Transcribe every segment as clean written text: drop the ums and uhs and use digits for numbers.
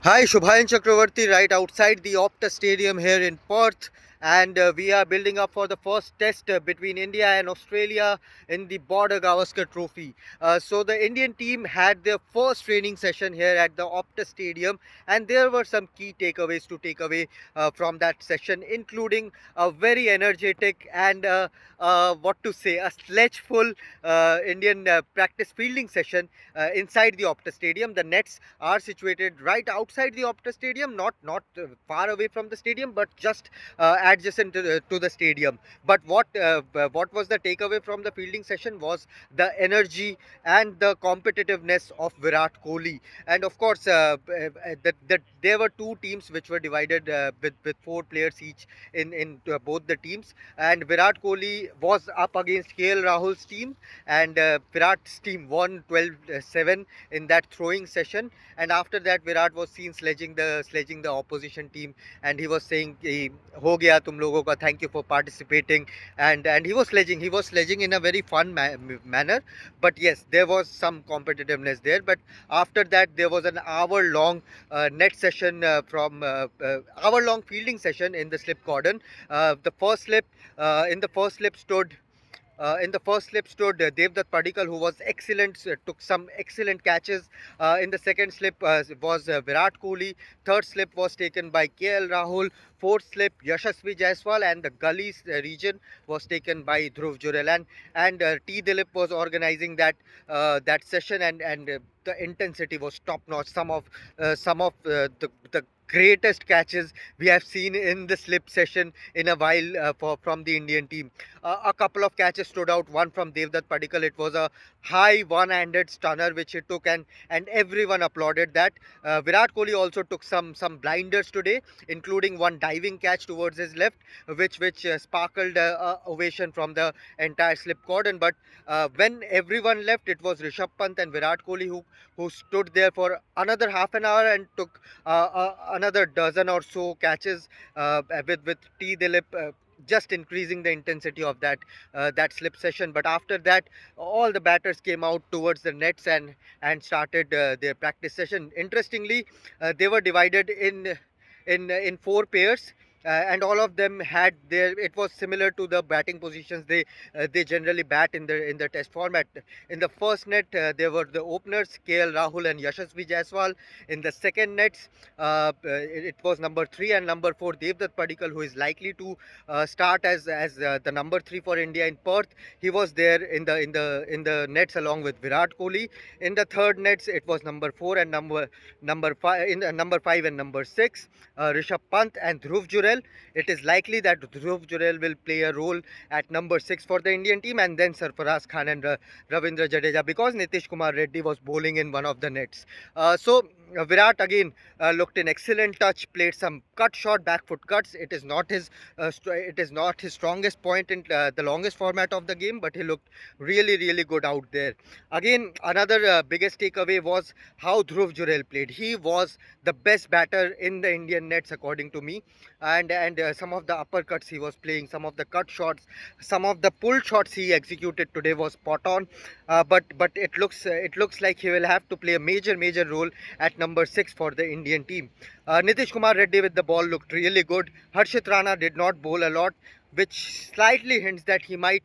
Hi, Shubhayan Chakravarti, right outside the Optus Stadium here in Perth, and we are building up for the first test between India and Australia in the Border Gavaskar Trophy. So the Indian team had their first training session here at the Optus Stadium, and there were some key takeaways to take away from that session, including a very energetic and what to say, a sledge-full Indian practice fielding session inside the Optus Stadium. The nets are situated right outside the Optus Stadium, not far away from the stadium, but just adjacent to the stadium. But what was the takeaway from the fielding session was the energy and the competitiveness of Virat Kohli. And of course, that there were two teams which were divided with four players each in both the teams. And Virat Kohli was up against KL Rahul's team, and Virat's team won 12-7 in that throwing session. And after that, Virat was seen sledging the opposition team, and he was saying कि हो गया तुम लोगों का, thank you for participating. And he was sledging in a very fun manner. But yes, there was some competitiveness there. But after that, there was an hour long net session from hour long fielding session in the slip cordon. The first slip in the first slip stood Devdutt Padikkal, who was excellent, took some excellent catches. In the second slip was Virat Kohli. Third slip was taken by KL Rahul. Fourth slip, Yashasvi Jaiswal, and the gullies region was taken by Dhruv Jurel. And T. Dilip was organizing that session, and the intensity was top notch. Some of the greatest catches we have seen in the slip session in a while from the Indian team. A couple of catches stood out. One from Devdutt Padikkal. It was a high one-handed stunner which he took, and everyone applauded that. Virat Kohli also took some blinders today, including one diving catch towards his left, which sparkled ovation from the entire slip cordon. But when everyone left, it was Rishabh Pant and Virat Kohli who stood there for another half an hour and took another dozen or so catches with T. Dilip. Just increasing the intensity of that slip session. But after that, all the batters came out towards the nets and started their practice session. Interestingly, they were divided in four pairs. And all of them had their. It was similar to the batting positions they generally bat in the test format. In the first net, there were the openers KL Rahul and Yashasvi Jaiswal. In the second nets, it was number 3 and number 4 Devdutt Padikkal, who is likely to start as the number 3 for India in Perth. He was there in the nets along with Virat Kohli. In the third nets, it was number 4 and number 5 in number 5 and number 6, Rishabh Pant and Dhruv Jurel. It is likely that Dhruv Jurel will play a role at number 6 for the Indian team, and then Sarfaraz Khan and Ravindra Jadeja, because Nitish Kumar Reddy was bowling in one of the nets. So Virat again looked in excellent touch, played some cut shot, back foot cuts. It is not his strongest point in the longest format of the game, but he looked really good out there. Again, another biggest takeaway was how Dhruv Jurel played. He was the best batter in the Indian nets, according to me. And some of the uppercuts he was playing, some of the cut shots, some of the pull shots he executed today was spot on. But it looks like he will have to play a major role at number 6 for the Indian team. Nitish Kumar Reddy with the ball looked really good. Harshit Rana did not bowl a lot, which slightly hints that he might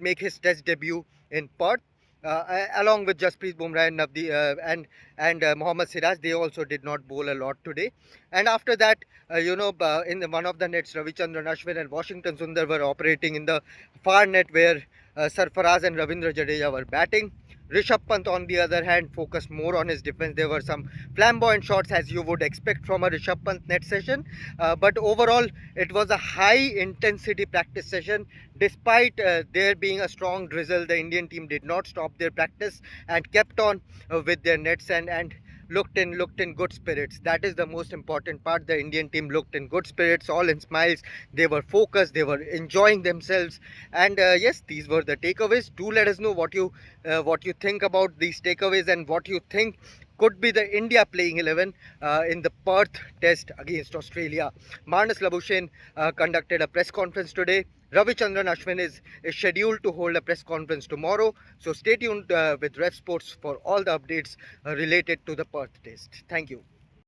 make his test debut in Perth. Along with Jasprit Bumrah and Navdeep and Mohammad Siraj, they also did not bowl a lot today. And after that, in one of the nets, Ravichandran Ashwin and Washington Sundar were operating in the far net where Sarfaraz and Ravindra Jadeja were batting. Rishabh Pant, on the other hand, focused more on his defense. There were some flamboyant shots, as you would expect from a Rishabh Pant net session. But overall, it was a high intensity practice session. Despite there being a strong drizzle, the Indian team did not stop their practice and kept on with their nets and looked in good spirits. That is the most important part. The Indian team looked in good spirits, all in smiles. They were focused, they were enjoying themselves. And yes, these were the takeaways. Do let us know what you think about these takeaways, and what you think could be the India playing 11 in the Perth test against Australia. Marnus Labuschagne conducted a press conference today. Ravichandran Ashwin is scheduled to hold a press conference tomorrow. So stay tuned with Rev Sports for all the updates related to the Perth test. Thank you.